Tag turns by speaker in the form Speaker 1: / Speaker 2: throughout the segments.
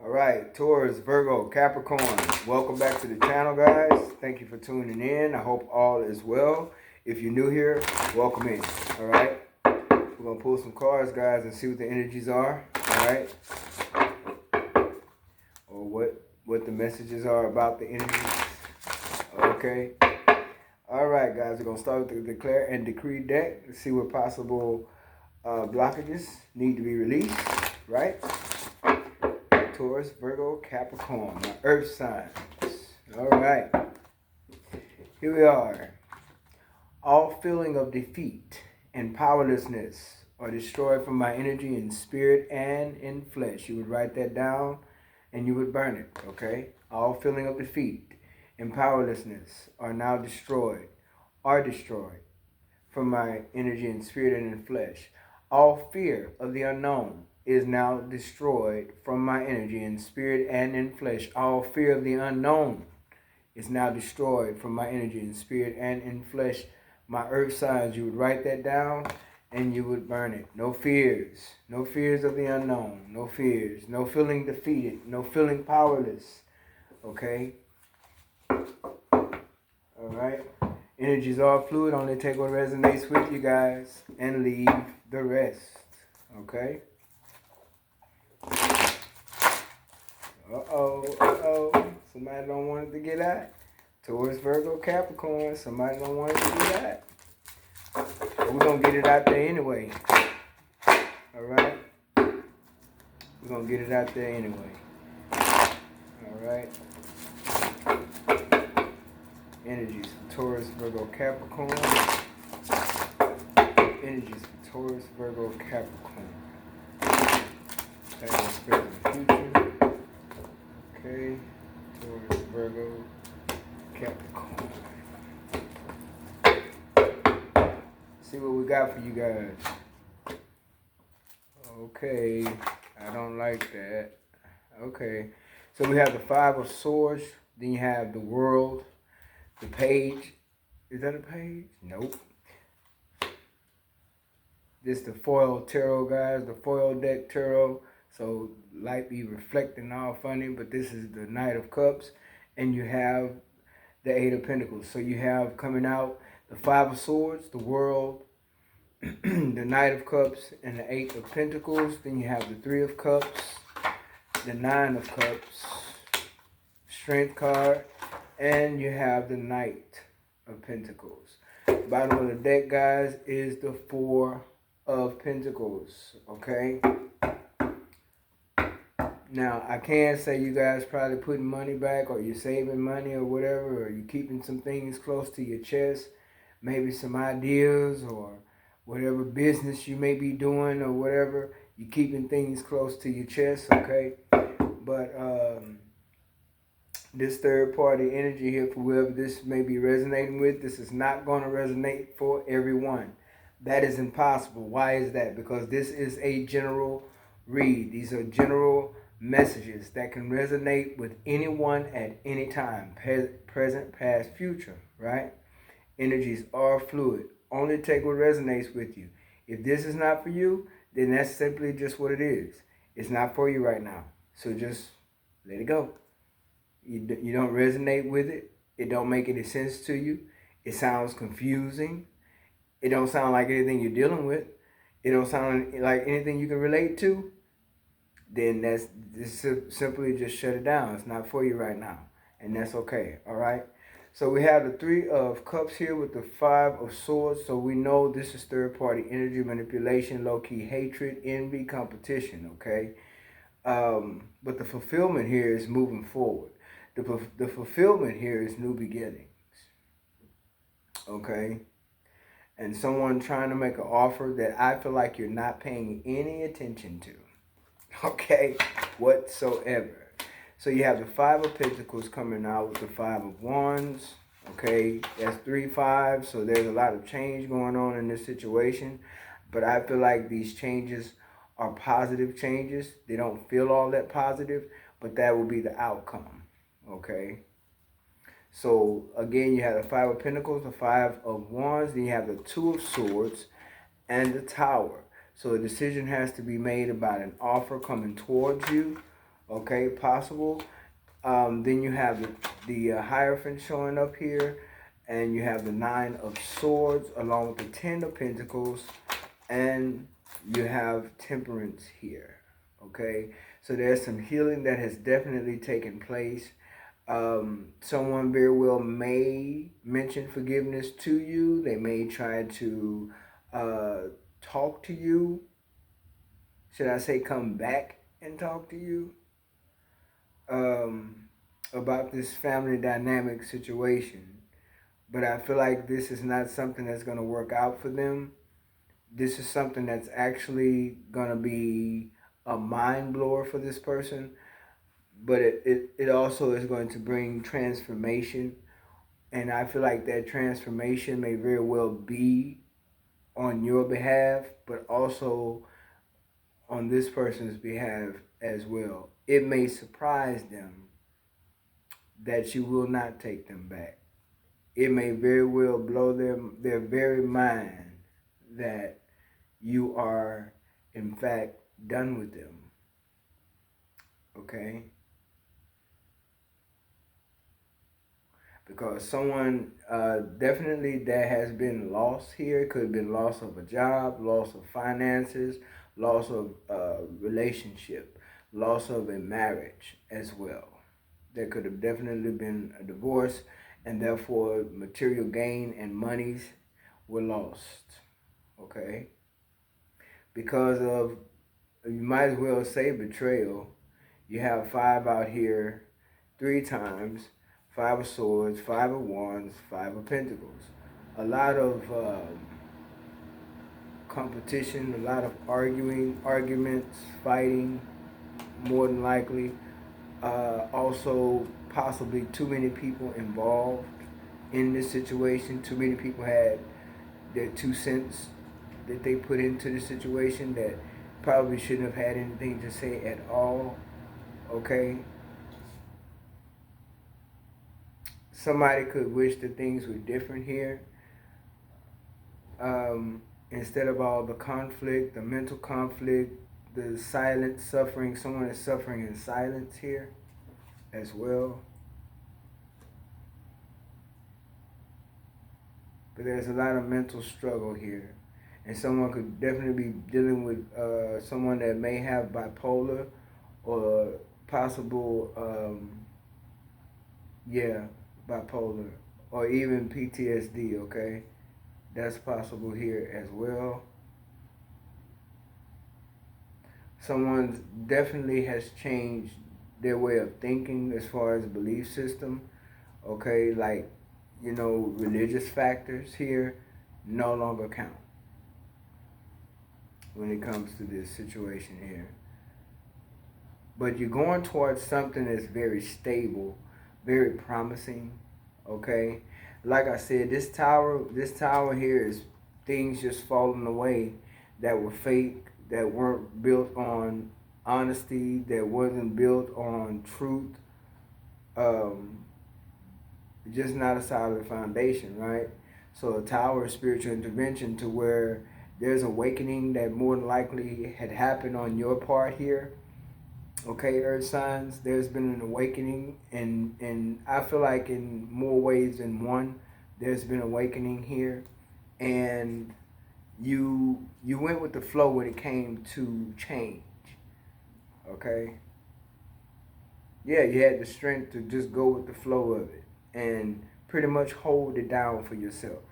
Speaker 1: All right, Taurus, Virgo, Capricorn, welcome back to the channel, guys. Thank you for tuning in. I hope all is well. If you're new here, welcome in. All right, we're gonna pull some cards, guys, and see what the energies are. All right, or what the messages are about the energies. Okay. All right, guys, we're gonna start with the declare and decree deck. Let's see what possible blockages need to be released. Right. Taurus, Virgo, Capricorn, my earth signs. All right. Here we are. All feeling of defeat and powerlessness are destroyed from my energy in spirit and in flesh. You would write that down and you would burn it, okay? All feeling of defeat and powerlessness are destroyed from my energy in spirit and in flesh. All fear of the unknown is now destroyed from my energy in spirit and in flesh. All fear of the unknown is now destroyed from my energy in spirit and in flesh. My earth signs, you would write that down and you would burn it. No fears of the unknown, no fears, no feeling defeated, no feeling powerless, okay? All right. Energies are fluid, only take what resonates with you guys and leave the rest, okay? Somebody don't want it to get out. Taurus, Virgo, Capricorn, somebody don't want it to get out. But we're going to get it out there anyway. All right? We're going to get it out there anyway. All right? Energies for Taurus, Virgo, Capricorn. Energies for Taurus, Virgo, Capricorn. Past, present, future. Okay. Taurus, Virgo, Capricorn. See what we got for you guys. Okay. I don't like that. Okay. So we have the Five of Swords. Then you have the World. The Page. Is that a page? Nope. This is the foil tarot, guys. The foil deck tarot. So light be reflecting all funny, but this is the Knight of Cups, and you have the Eight of Pentacles. So you have coming out the Five of Swords, the World, the Knight of Cups, and the Eight of Pentacles. Then you have the Three of Cups, the Nine of Cups, Strength card, and you have the Knight of Pentacles. Bottom of the deck, guys, is the Four of Pentacles, okay? Now, I can say you guys probably putting money back, or you're saving money or whatever, or you're keeping some things close to your chest, maybe some ideas or whatever business you may be doing or whatever, you're keeping things close to your chest, okay? But this third party energy here, for whoever this may be resonating with, this is not going to resonate for everyone. That is impossible. Why is that? Because this is a general read. These are general messages that can resonate with anyone at any time, present, past, future, right? Energies are fluid. Only take what resonates with you. If this is not for you, then that's simply just what it is. It's not for you right now. So just let it go. You don't resonate with it. It don't make any sense to you. It sounds confusing. It don't sound like anything you're dealing with. It don't sound like anything you can relate to. Then simply just shut it down. It's not for you right now. And that's okay. All right. So we have the Three of Cups here with the Five of Swords. So we know this is third party energy, manipulation, low-key hatred, envy, competition. Okay. But the fulfillment here is moving forward. The fulfillment here is new beginnings. Okay. And someone trying to make an offer that I feel like you're not paying any attention to. Okay, whatsoever. So you have the Five of Pentacles coming out with the Five of Wands. Okay, that's 3 5. So there's a lot of change going on in this situation. But I feel like these changes are positive changes. They don't feel all that positive, but that will be the outcome. Okay. So again, you have the Five of Pentacles, the Five of Wands, then you have the Two of Swords, and the Tower. So a decision has to be made about an offer coming towards you, Okay, possible. Then you have the Hierophant showing up here, and you have the Nine of Swords along with the Ten of Pentacles, and you have Temperance here. Okay, so there's some healing that has definitely taken place. Someone very well may mention forgiveness to you. They may try to uh, talk to you. Should I say come back and talk to you um, about this family dynamic situation? But I feel like this is not something that's going to work out for them. This is something that's actually going to be a mind blower for this person, but it also is going to bring transformation. And I feel like that transformation may very well be on your behalf, but also on this person's behalf as well. It may surprise them that you will not take them back. It may very well blow their very mind that you are, in fact, done with them. Okay? Because someone definitely that has been lost here. It could have been loss of a job, loss of finances, loss of relationship, loss of a marriage as well. There could have definitely been a divorce, and therefore material gain and monies were lost. Okay, because of, you might as well say, betrayal. You have five out here 3 times, Five of Swords, Five of Wands, Five of Pentacles. A lot of competition, a lot of arguments, fighting, more than likely. Also, possibly too many people involved in this situation. Too many people had their 2 cents that they put into the situation that probably shouldn't have had anything to say at all. Okay? Somebody could wish that things were different here. Instead of all the conflict, the mental conflict, the silent suffering, someone is suffering in silence here as well. But there's a lot of mental struggle here. And someone could definitely be dealing with someone that may have bipolar or possible, bipolar or even PTSD, okay? That's possible here as well. Someone definitely has changed their way of thinking as far as belief system, okay? Like, religious factors here no longer count when it comes to this situation here. But you're going towards something that's very stable, very promising, okay? Like I said, this tower here is things just falling away that were fake, that weren't built on honesty, that wasn't built on truth. Um, just not a solid foundation, right? So a tower is spiritual intervention to where there's awakening that more than likely had happened on your part here. Okay, earth signs, there's been an awakening, and I feel like in more ways than one, there's been awakening here, and you went with the flow when it came to change. Okay, yeah, you had the strength to just go with the flow of it and pretty much hold it down for yourself.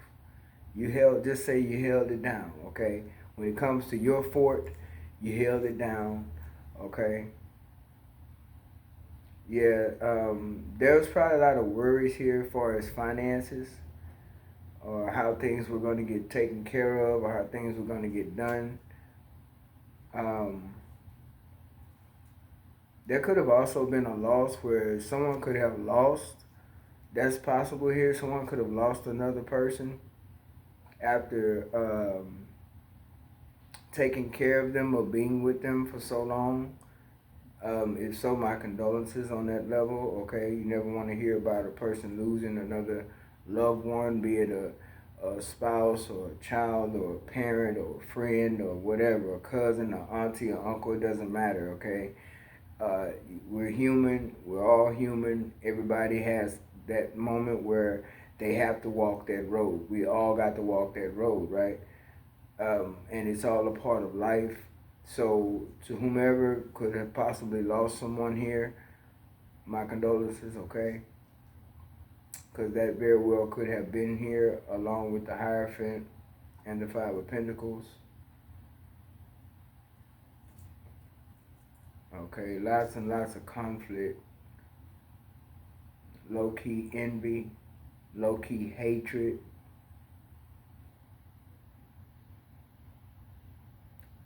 Speaker 1: Just say you held it down. Okay, when it comes to your fort, you held it down. Okay. Yeah, there was probably a lot of worries here as far as finances or how things were going to get taken care of or how things were going to get done. Um, there could have also been a loss where someone could have lost. That's possible here. Someone could have lost another person after taking care of them or being with them for so long. If so, my condolences on that level. Okay, you never want to hear about a person losing another loved one, be it a spouse or a child or a parent or a friend or whatever, a cousin or auntie or uncle. It doesn't matter. Okay, Uh, we're human. We're all human. Everybody has that moment where they have to walk that road. We all got to walk that road, right? And it's all a part of life. So, to whomever could have possibly lost someone here, my condolences, okay? Because that very well could have been here along with the Hierophant and the Five of Pentacles. Okay, lots and lots of conflict, low-key envy, low-key hatred,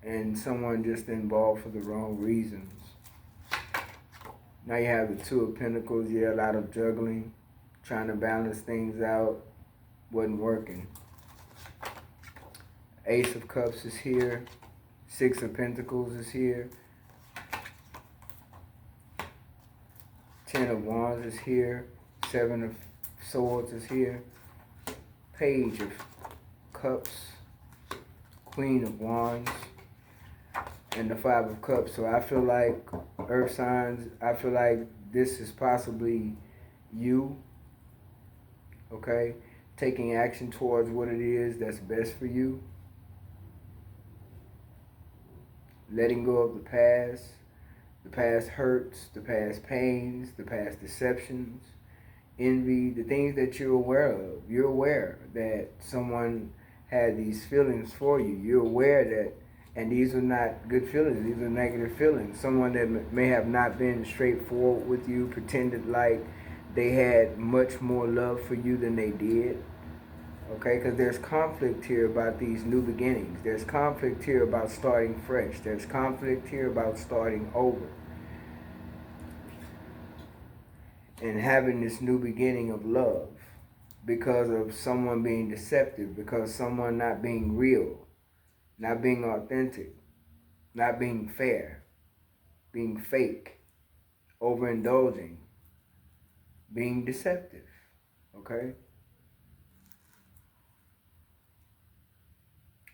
Speaker 1: and someone just involved for the wrong reasons. Now you have the Two of Pentacles. Yeah, a lot of juggling, trying to balance things out, wasn't working. Ace of Cups is here. Six of Pentacles is here. Ten of Wands is here. Seven of Swords is here. Page of Cups. Queen of Wands. And the Five of Cups. So I feel like, Earth signs, I feel like this is possibly you, okay? Taking action towards what it is that's best for you. Letting go of the past hurts, the past pains, the past deceptions, envy, the things that you're aware of. You're aware that someone had these feelings for you. You're aware that, and these are not good feelings, these are negative feelings. Someone that may have not been straightforward with you, pretended like they had much more love for you than they did. Okay, because there's conflict here about these new beginnings. There's conflict here about starting fresh. There's conflict here about starting over. And having this new beginning of love because of someone being deceptive, because someone not being real, not being authentic, not being fair, being fake, overindulging, being deceptive, okay?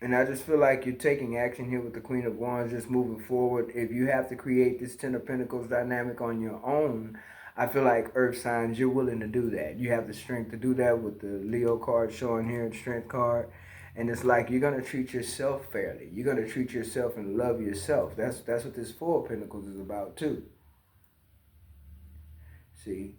Speaker 1: And I just feel like you're taking action here with the Queen of Wands, just moving forward. If you have to create this Ten of Pentacles dynamic on your own, I feel like Earth signs, you're willing to do that. You have the strength to do that with the Leo card showing here, the Strength card. And it's like you're going to treat yourself fairly. You're going to treat yourself and love yourself. That's what this Four of Pentacles is about too. See?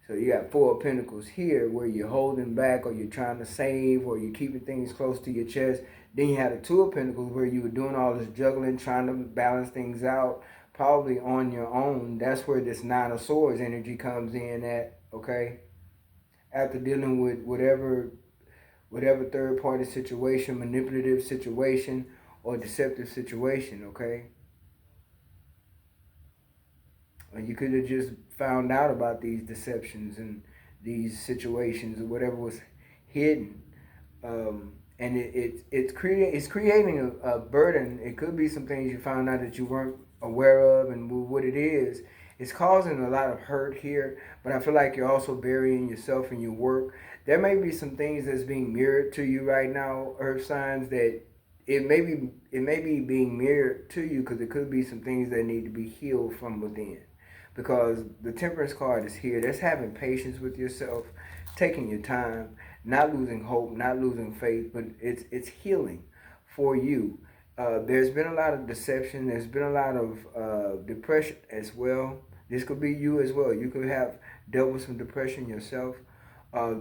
Speaker 1: So you got Four of Pentacles here where you're holding back or you're trying to save or you're keeping things close to your chest. Then you had a Two of Pentacles where you were doing all this juggling, trying to balance things out, probably on your own. That's where this Nine of Swords energy comes in at, okay? After dealing with whatever third party situation, manipulative situation, or deceptive situation, okay? Or you could have just found out about these deceptions and these situations or whatever was hidden. And it's creating a burden. It could be some things you found out that you weren't aware of, and what it is. It's causing a lot of hurt here, but I feel like you're also burying yourself in your work. There may be some things that's being mirrored to you right now, Earth signs, that it may be being mirrored to you because it could be some things that need to be healed from within. Because the Temperance card is here. That's having patience with yourself, taking your time, not losing hope, not losing faith, but it's healing for you. There's been a lot of deception. There's been a lot of depression as well. This could be you as well. You could have dealt with some depression yourself.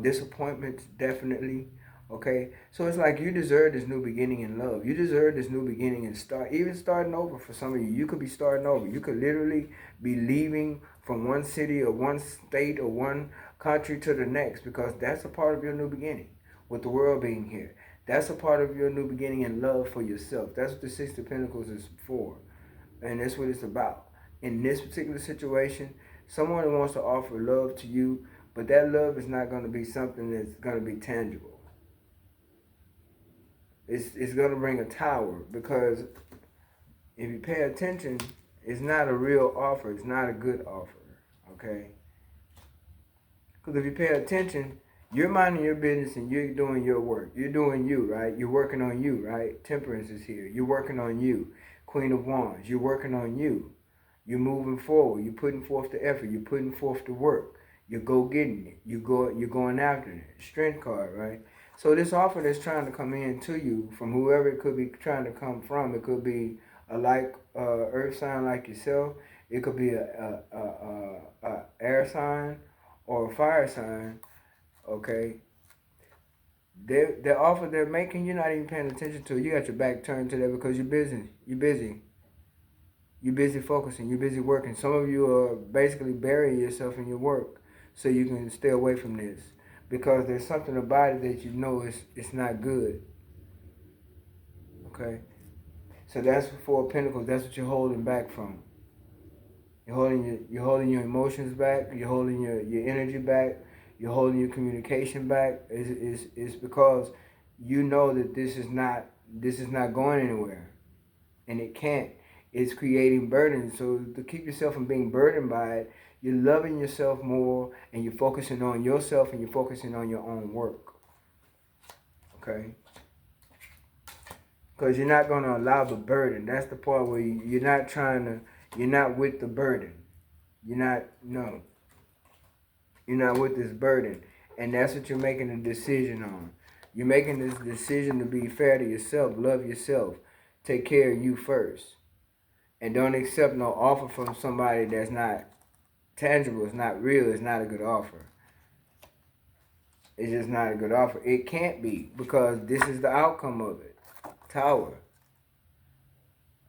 Speaker 1: Disappointments, definitely. Okay, so it's like you deserve this new beginning in love. You deserve this new beginning and even starting over for some of you. You could be starting over. You could literally be leaving from one city or one state or one country to the next, because that's a part of your new beginning with the world being here. That's a part of your new beginning in love for yourself. That's what the Six of Pentacles is for. And that's what it's about. In this particular situation, someone wants to offer love to you, but that love is not going to be something that's going to be tangible. It's going to bring a tower, because if you pay attention, it's not a real offer. It's not a good offer, okay? Because if you pay attention, you're minding your business and you're doing your work. You're doing you, right? You're working on you, right? Temperance is here. You're working on you. Queen of Wands, you're working on you. You're moving forward. You're putting forth the effort. You're putting forth the work. You're getting it. You're going after it. Strength card, right? So this offer that's trying to come in to you from whoever it could be trying to come from. It could be a earth sign like yourself. It could be a air sign or a fire sign. Okay. The offer they're making, you're not even paying attention to. You got your back turned to that because you're busy. You're busy. You're busy focusing. You're busy working. Some of you are basically burying yourself in your work so you can stay away from this because there's something about it that you know it's not good. Okay, so that's Four of Pentacles. That's what you're holding back from. You're holding your emotions back. You're holding your energy back. You're holding your communication back. It's because you know that this is not going anywhere, and it can't. It's creating burdens. So to keep yourself from being burdened by it, you're loving yourself more, and you're focusing on yourself, and you're focusing on your own work. Okay. Because you're not going to allow the burden. That's the part where you're not with the burden. You're not with this burden. And that's what you're making a decision on. You're making this decision to be fair to yourself, love yourself, take care of you first. And don't accept no offer from somebody that's not tangible, it's not real, it's not a good offer. It's just not a good offer. It can't be because this is the outcome of it. Tower.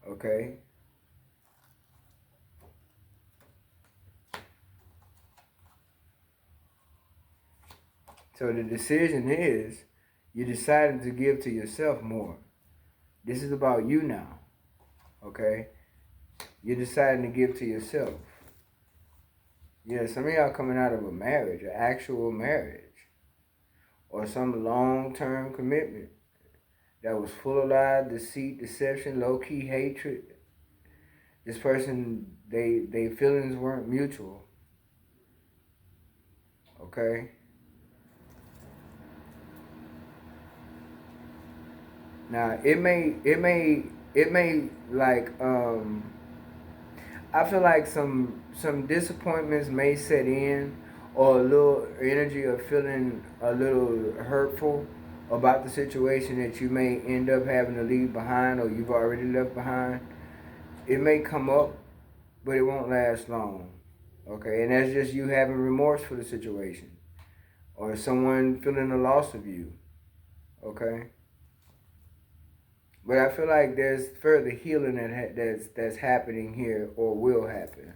Speaker 1: Okay? So the decision is you decided to give to yourself more. This is about you now. Okay? You're deciding to give to yourself. Yeah, some of y'all coming out of a marriage, an actual marriage, or some long-term commitment that was full of lies, deceit, deception, low-key hatred. This person, they feelings weren't mutual. Okay? Now it may like I feel like some disappointments may set in, or a little energy of feeling a little hurtful about the situation that you may end up having to leave behind, or you've already left behind. It may come up, but it won't last long. Okay, and that's just you having remorse for the situation, or someone feeling the loss of you. Okay. But I feel like there's further healing that's happening here or will happen.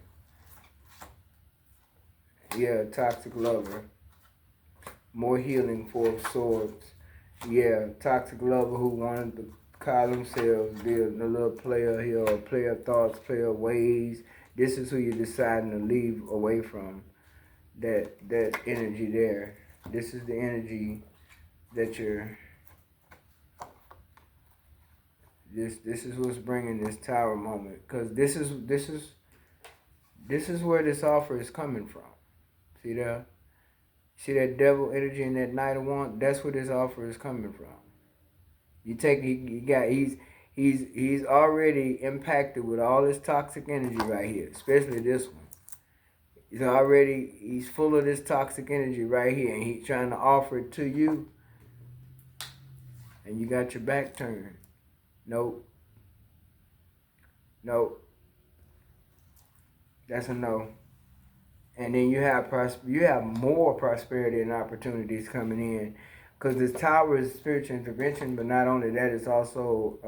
Speaker 1: Yeah, toxic lover. More healing, Four of Swords. Yeah, toxic lover who wanted to call themselves be a little player here, or player thoughts, player ways. This is who you're deciding to leave away from. That energy there. This is the energy that you're. This is what's bringing this Tower moment, because this is where this offer is coming from. See that? See that devil energy and that Knight of Wands? That's where this offer is coming from. He's already impacted with all this toxic energy right here, especially this one. He's full of this toxic energy right here, and he's trying to offer it to you, and you got your back turned. Nope. That's a no. And then you have more prosperity and opportunities coming in, because this Tower is spiritual intervention, but not only that, it's also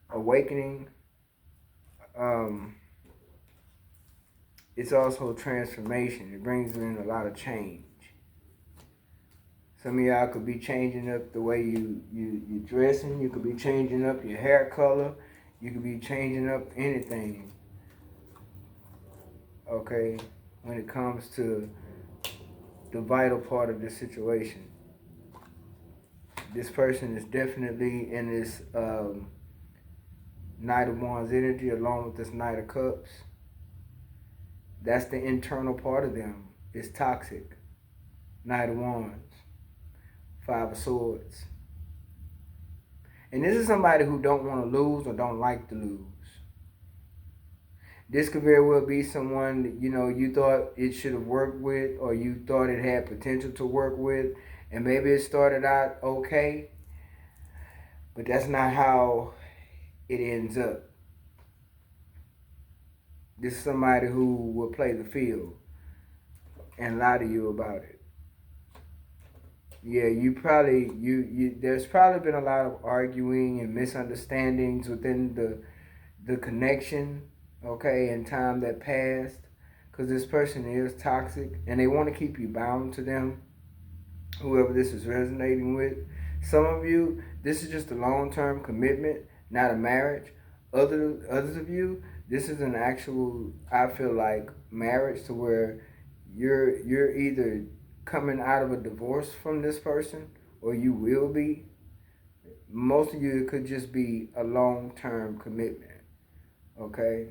Speaker 1: awakening. It's also transformation. It brings in a lot of change. Some of y'all could be changing up the way you dressing. You could be changing up your hair color. You could be changing up anything. Okay, when it comes to the vital part of this situation. This person is definitely in this Knight of Wands energy along with this Knight of Cups. That's the internal part of them. It's toxic. Knight of Wands. Five of Swords. And this is somebody who don't want to lose or don't like to lose. This could very well be someone that, you thought it should have worked with, or you thought it had potential to work with, and maybe it started out okay, but that's not how it ends up. This is somebody who will play the field and lie to you about it. Yeah, there's probably been a lot of arguing and misunderstandings within the connection, okay, in time that passed, because this person is toxic and they want to keep you bound to them, whoever this is resonating with. Some of you, this is just a long-term commitment, not a marriage. Others of you, this is an actual, I feel like, marriage, to where you're either coming out of a divorce from this person, or you will be. Most of you, it could just be a long-term commitment, okay?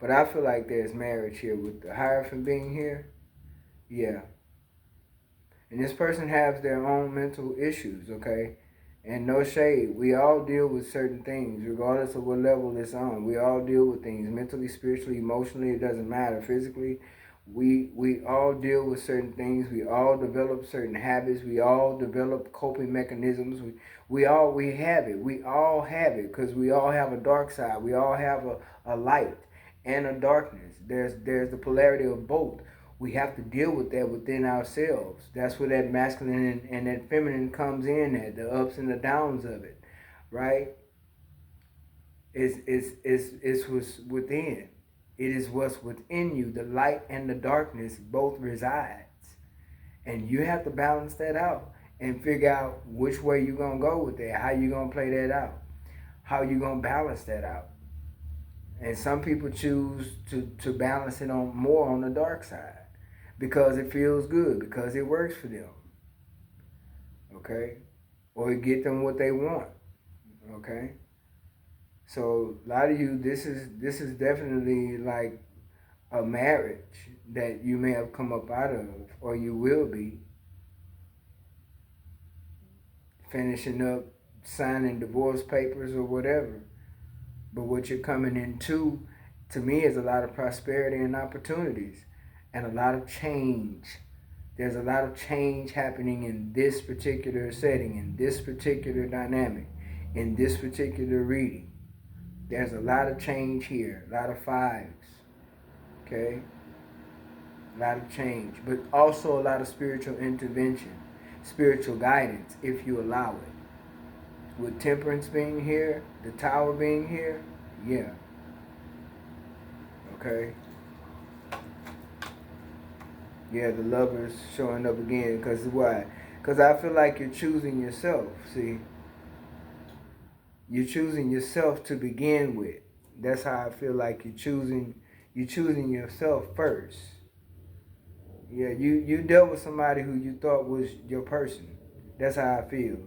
Speaker 1: But I feel like there's marriage here with the Hierophant being here. Yeah. And this person has their own mental issues, okay? And no shade. We all deal with certain things, regardless of what level it's on. We all deal with things mentally, spiritually, emotionally. It doesn't matter. Physically, we all deal with certain things. We all develop certain habits. We all develop coping mechanisms. We have it. We all have it, because we all have a dark side. We all have a light and a darkness. There's the polarity of both. We have to deal with that within ourselves. That's where that masculine and that feminine comes in at, the ups and the downs of it, right? It's what's within. It is what's within you. The light and the darkness both resides. And you have to balance that out and figure out which way you're going to go with that, how you're going to play that out, how you're going to balance that out. And some people choose to balance it on more on the dark side, because it feels good, because it works for them, okay? Or it get them what they want, okay? So a lot of you, this is definitely like a marriage that you may have come up out of, or you will be finishing up signing divorce papers or whatever. But what you're coming into, to me, is a lot of prosperity and opportunities and a lot of change. There's a lot of change happening in this particular setting, in this particular dynamic, in this particular reading. There's a lot of change here, a lot of fives, okay? A lot of change, but also a lot of spiritual intervention, spiritual guidance, if you allow it. With Temperance being here, the Tower being here, yeah. Okay. Yeah, the Lovers showing up again. Because why? Because I feel like you're choosing yourself. See? You're choosing yourself to begin with. That's how I feel like you're choosing yourself first. Yeah, you dealt with somebody who you thought was your person. That's how I feel.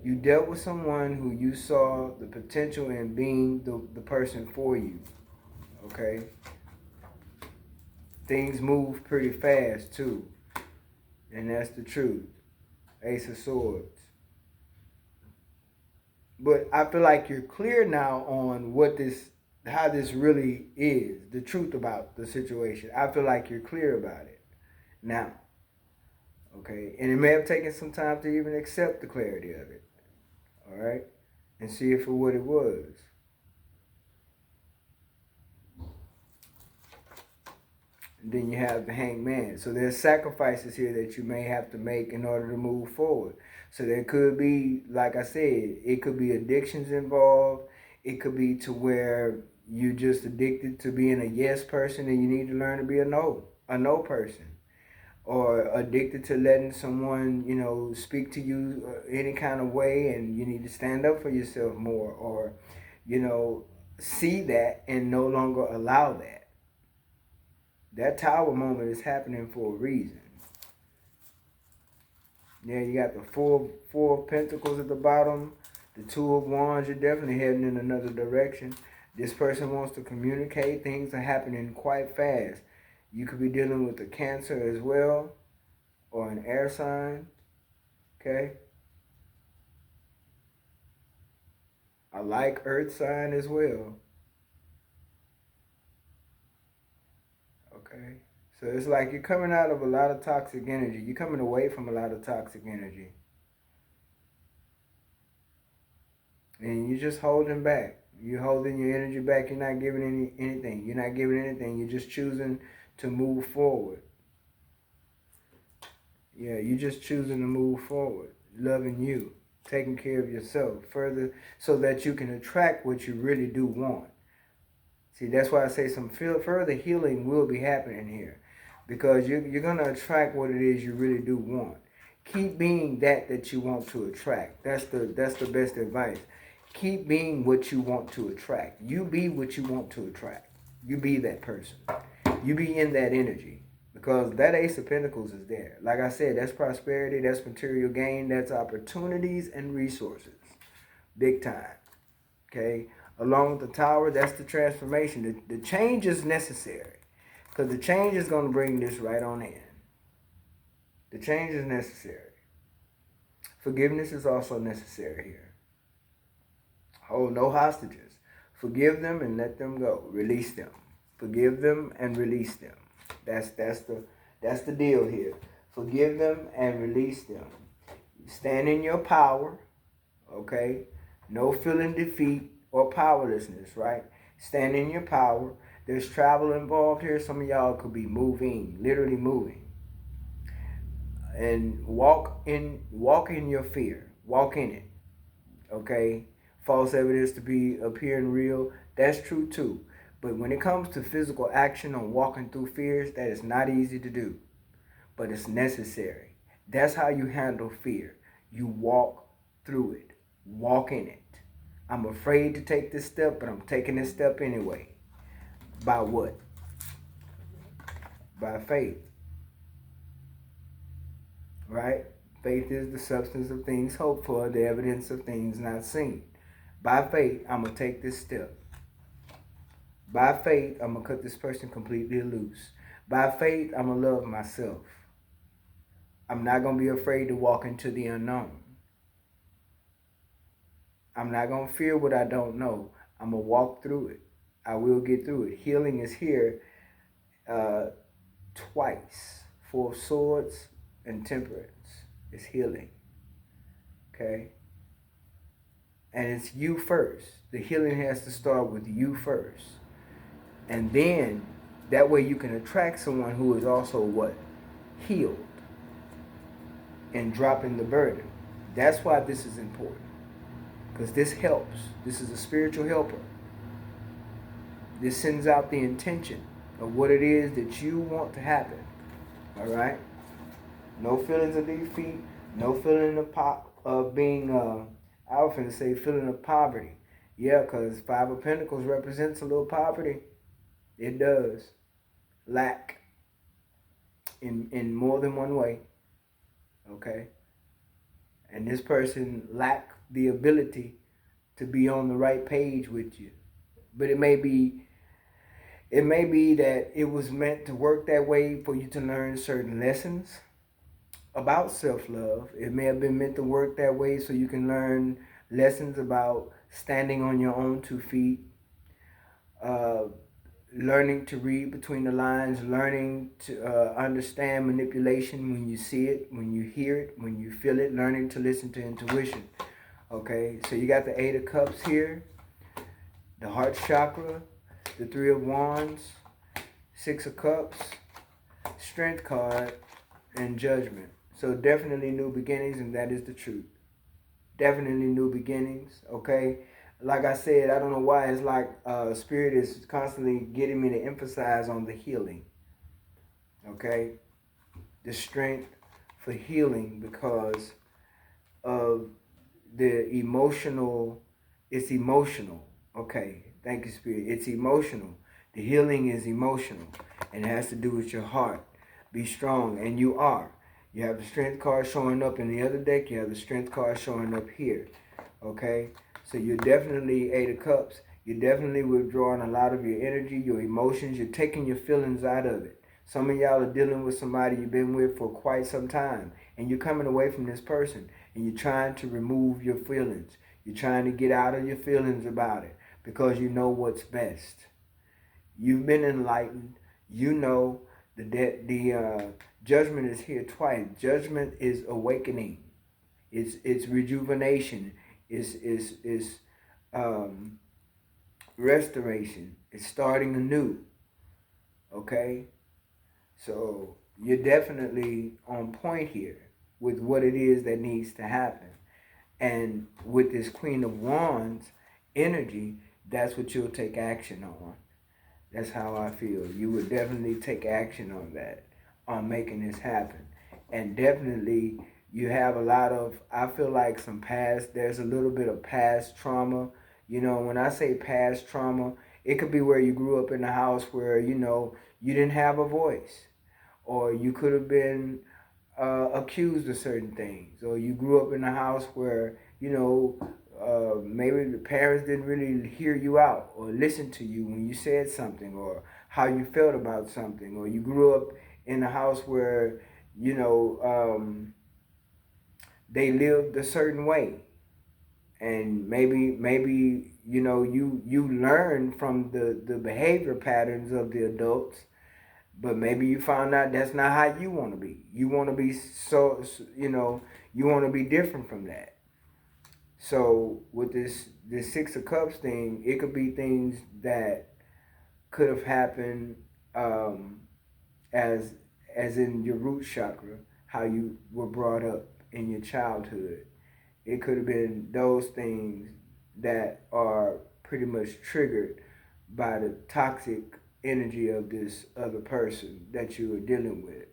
Speaker 1: You dealt with someone who you saw the potential in being the person for you. Okay? Things move pretty fast too. And that's the truth. Ace of Swords. But I feel like you're clear now on how this really is, the truth about the situation. I feel like you're clear about it now. Okay? And it may have taken some time to even accept the clarity of it. All right? And see it for what it was. And then you have the Hanged Man. So there's sacrifices here that you may have to make in order to move forward. So there could be, like I said, it could be addictions involved. It could be to where you're just addicted to being a yes person and you need to learn to be a no person. Or addicted to letting someone, speak to you any kind of way, and you need to stand up for yourself more. Or, see that and no longer allow that. That Tower moment is happening for a reason. Yeah, you got the four of Pentacles at the bottom, the Two of Wands. You're definitely heading in another direction. This person wants to communicate. Things are happening quite fast. You could be dealing with a Cancer as well, or an air sign. Okay. I like Earth sign as well. Okay. So it's like you're coming out of a lot of toxic energy. You're coming away from a lot of toxic energy. And you're just holding back. You're holding your energy back. You're not giving anything. You're not giving anything. You're just choosing to move forward. Yeah, you're just choosing to move forward. Loving you. Taking care of yourself further so that you can attract what you really do want. See, that's why I say some further healing will be happening here. Because you're going to attract what it is you really do want. Keep being that you want to attract. That's the best advice. Keep being what you want to attract. You be what you want to attract. You be that person. You be in that energy. Because that Ace of Pentacles is there. Like I said, that's prosperity, that's material gain, that's opportunities and resources. Big time. Okay? Along with the Tower, that's the transformation. The change is necessary. Because the change is going to bring this right on in. The change is necessary. Forgiveness is also necessary here. Hold no hostages. Forgive them and let them go. Release them. Forgive them and release them. That's the deal here. Forgive them and release them. Stand in your power. Okay? No feeling defeat or powerlessness, right? Stand in your power. There's travel involved here. Some of y'all could be moving, literally moving. And walk in your fear. Walk in it. Okay? False evidence to be appearing real. That's true too. But when it comes to physical action on walking through fears, that is not easy to do. But it's necessary. That's how you handle fear. You walk through it. Walk in it. I'm afraid to take this step, but I'm taking this step anyway. By what? By faith. Right? Faith is the substance of things hoped for, the evidence of things not seen. By faith, I'm going to take this step. By faith, I'm going to cut this person completely loose. By faith, I'm going to love myself. I'm not going to be afraid to walk into the unknown. I'm not going to fear what I don't know. I'm going to walk through it. I will get through it. Healing is here twice. 4 of Swords and Temperance is healing. Okay? And it's you first. The healing has to start with you first. And then, that way you can attract someone who is also what? Healed. And dropping the burden. That's why this is important. Because this helps. This is a spiritual helper. This sends out the intention of what it is that you want to happen. Alright? No feelings of defeat. No feeling of being, I was going to say feeling of poverty. Yeah, because 5 of Pentacles represents a little poverty. It does. Lack. In more than one way. Okay? And this person lacked the ability to be on the right page with you. But it may be that it was meant to work that way for you to learn certain lessons about self-love. It may have been meant to work that way so you can learn lessons about standing on your own 2 feet, learning to read between the lines, learning to understand manipulation when you see it, when you hear it, when you feel it, learning to listen to intuition. Okay, so you got the 8 of Cups here, the heart chakra, the 3 of Wands, 6 of Cups, Strength card, and Judgment. So definitely new beginnings, and that is the truth. Definitely new beginnings, okay? Like I said, I don't know why it's like Spirit is constantly getting me to emphasize on the healing, okay? The strength for healing because of the emotional, it's emotional, okay? Thank you, Spirit. It's emotional. The healing is emotional, and it has to do with your heart. Be strong, and you are. You have the Strength card showing up in the other deck. You have the Strength card showing up here, okay? So you're definitely 8 of Cups. You're definitely withdrawing a lot of your energy, your emotions. You're taking your feelings out of it. Some of y'all are dealing with somebody you've been with for quite some time, and you're coming away from this person, and you're trying to remove your feelings. You're trying to get out of your feelings about it because you know what's best. You've been enlightened. you know the judgment is here twice. Judgment is awakening. It's rejuvenation. Is um, restoration. It's starting anew. Okay, so you're definitely on point here with what it is that needs to happen. And with this Queen of Wands energy, that's what you'll take action on. That's how I feel. You would definitely take action on that, on making this happen. And definitely, you have a lot of, I feel like there's a little bit of past trauma. You know, when I say past trauma, it could be where you grew up in a house where, you didn't have a voice, or you could have been accused of certain things, or you grew up in a house where maybe the parents didn't really hear you out or listen to you when you said something or how you felt about something, or you grew up in a house where you know they lived a certain way, and maybe you learn from the behavior patterns of the adults, but maybe you found out that's not how you want to be. You want to be you want to be different from that. So with this Six of Cups thing, it could be things that could have happened um, as as in your root chakra, how you were brought up in your childhood. It could have been those things that are pretty much triggered by the toxic energy of this other person that you are dealing with.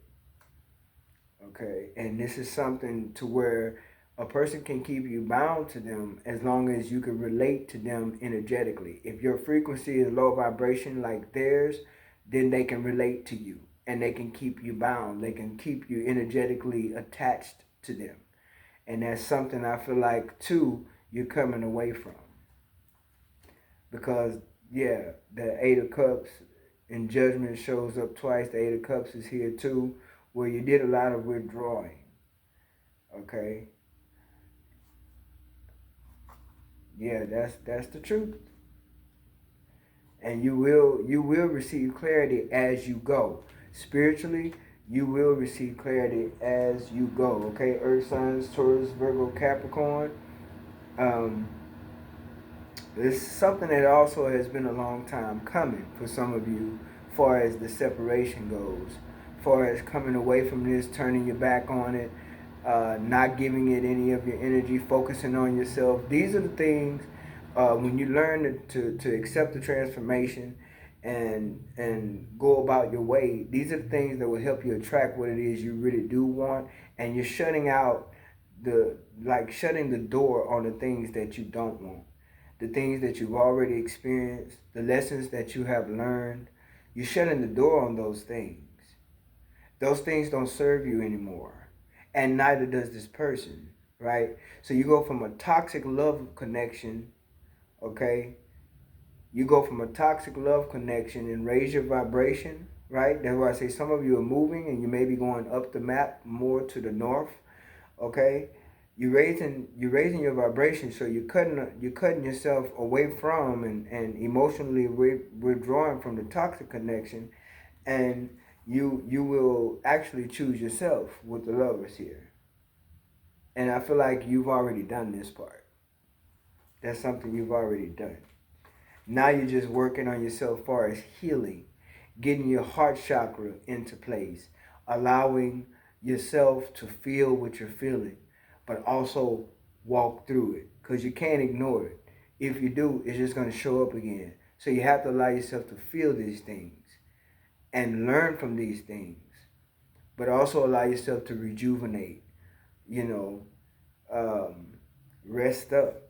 Speaker 1: Okay, and this is something to where a person can keep you bound to them as long as you can relate to them energetically. If your frequency is low vibration like theirs, then they can relate to you and they can keep you bound. They can keep you energetically attached to them. And that's something I feel like too you're coming away from. Because yeah, the Eight of Cups in Judgment shows up twice. The Eight of Cups is here too, where you did a lot of withdrawing. Okay, yeah, that's the truth. And you will receive clarity as you go. Spiritually, you will receive clarity as you go. Okay, Earth signs, Taurus, Virgo, Capricorn. Um, It's something that also has been a long time coming for some of you, far as the separation goes, far as coming away from this, turning your back on it, not giving it any of your energy, focusing on yourself. These are the things when you learn to accept the transformation and go about your way. These are the things that will help you attract what it is you really do want, and you're shutting out shutting the door on the things that you don't want, the things that you've already experienced, the lessons that you have learned. You're shutting the door on those things. Those things don't serve you anymore. And neither does this person, right? So you go from a toxic love connection, okay? You go from a toxic love connection and raise your vibration, right? That's why I say some of you are moving and you may be going up the map more to the north, okay? You're raising your vibration, so you're cutting yourself away from and emotionally withdrawing from the toxic connection, and you will actually choose yourself with the lovers here. And I feel like you've already done this part. That's something you've already done. Now you're just working on yourself far as healing, getting your heart chakra into place, allowing yourself to feel what you're feeling, but also walk through it because you can't ignore it. If you do, it's just going to show up again. So you have to allow yourself to feel these things and learn from these things, but also allow yourself to rejuvenate, you know, um, rest up,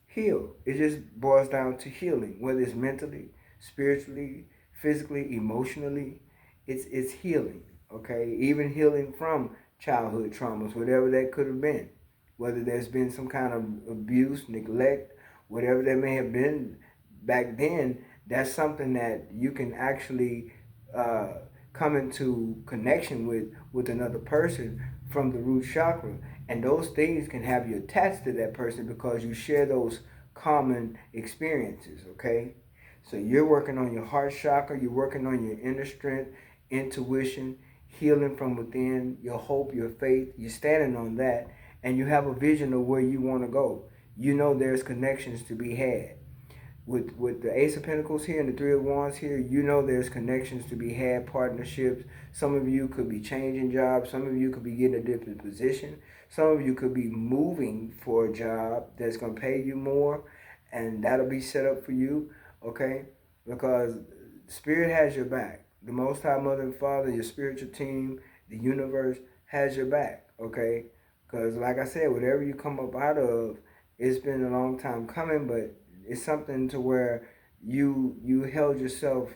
Speaker 1: heal. It just boils down to healing, whether it's mentally, spiritually, physically, emotionally. It's healing. Okay, even healing from childhood traumas, whatever that could have been, whether there's been some kind of abuse, neglect, whatever that may have been back then. That's something that you can actually uh, come into connection with another person from the root chakra, and those things can have you attached to that person because you share those common experiences. Okay, So you're working on your heart chakra, you're working on your inner strength, intuition, healing from within, your hope, your faith. You're standing on that, and you have a vision of where you want to go. You know there's connections to be had. With the Ace of Pentacles here and the Three of Wands here, you know there's connections to be had, partnerships. Some of you could be changing jobs. Some of you could be getting a different position. Some of you could be moving for a job that's going to pay you more, and that'll be set up for you, okay? Because Spirit has your back. The Most High Mother and Father, your spiritual team, the universe has your back, okay? Because like I said, whatever you come up out of, it's been a long time coming, but it's something to where you held yourself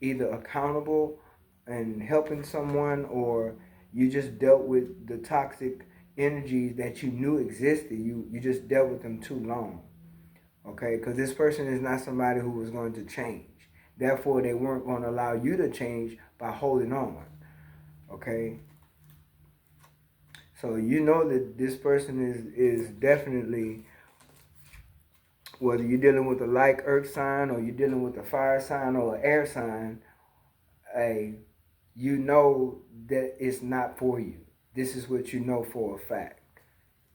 Speaker 1: either accountable and helping someone, or you just dealt with the toxic energies that you knew existed. You just dealt with them too long. Okay, because this person is not somebody who was going to change. Therefore, they weren't going to allow you to change by holding on. Okay, so you know that this person is definitely, whether you're dealing with a like earth sign or you're dealing with a fire sign or an air sign, you know that it's not for you. This is what you know for a fact.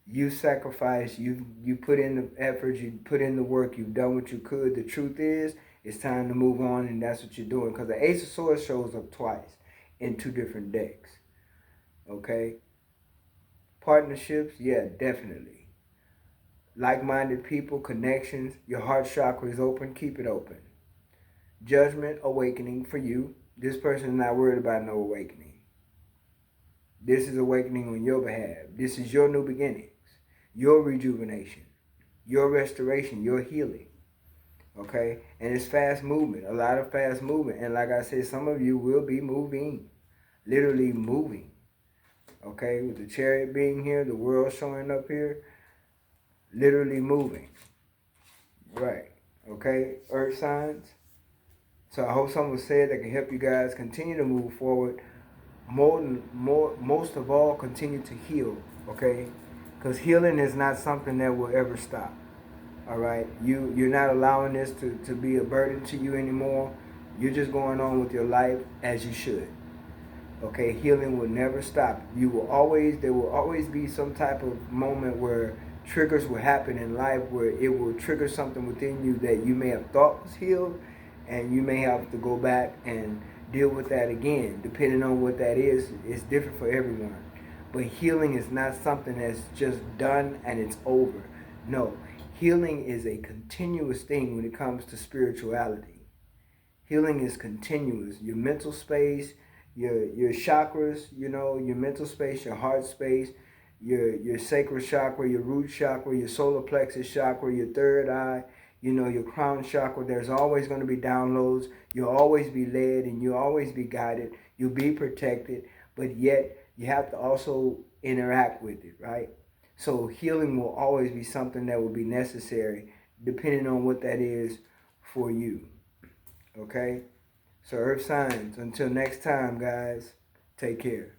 Speaker 1: You sacrificed, you put in the effort, you put in the work, you've done what you could. The truth is, it's time to move on, and that's what you're doing. Because the Ace of Swords shows up twice in two different decks. Okay? Partnerships, yeah, definitely. Like-minded people, connections, your heart chakra is open, keep it open. Judgment, awakening for you. This person is not worried about no awakening. This is awakening on your behalf. This is your new beginnings, your rejuvenation, your restoration, your healing. Okay? And it's fast movement, a lot of fast movement. And like I said, some of you will be moving, literally moving. Okay? With the Chariot being here, the world showing up here, literally moving. Right. Okay? Earth signs. So I hope someone said that can help you guys continue to move forward. Most of all, continue to heal, okay? Because healing is not something that will ever stop. All right, you're not allowing this to be a burden to you anymore. You're just going on with your life as you should. Okay, healing will never stop. There will always be some type of moment where triggers will happen in life where it will trigger something within you that you may have thought was healed, and you may have to go back and deal with that again. Depending on what that is, it's different for everyone. But healing is not something that's just done and it's over. No, healing is a continuous thing when it comes to spirituality. Healing is continuous. Your mental space, your chakras, your mental space, your heart space, your sacral chakra, your root chakra, your solar plexus chakra, your third eye, your crown chakra. There's always going to be downloads. You'll always be led and you'll always be guided. You'll be protected, but yet you have to also interact with it, right? So healing will always be something that will be necessary depending on what that is for you. Okay? So Earth signs, until next time, guys, take care.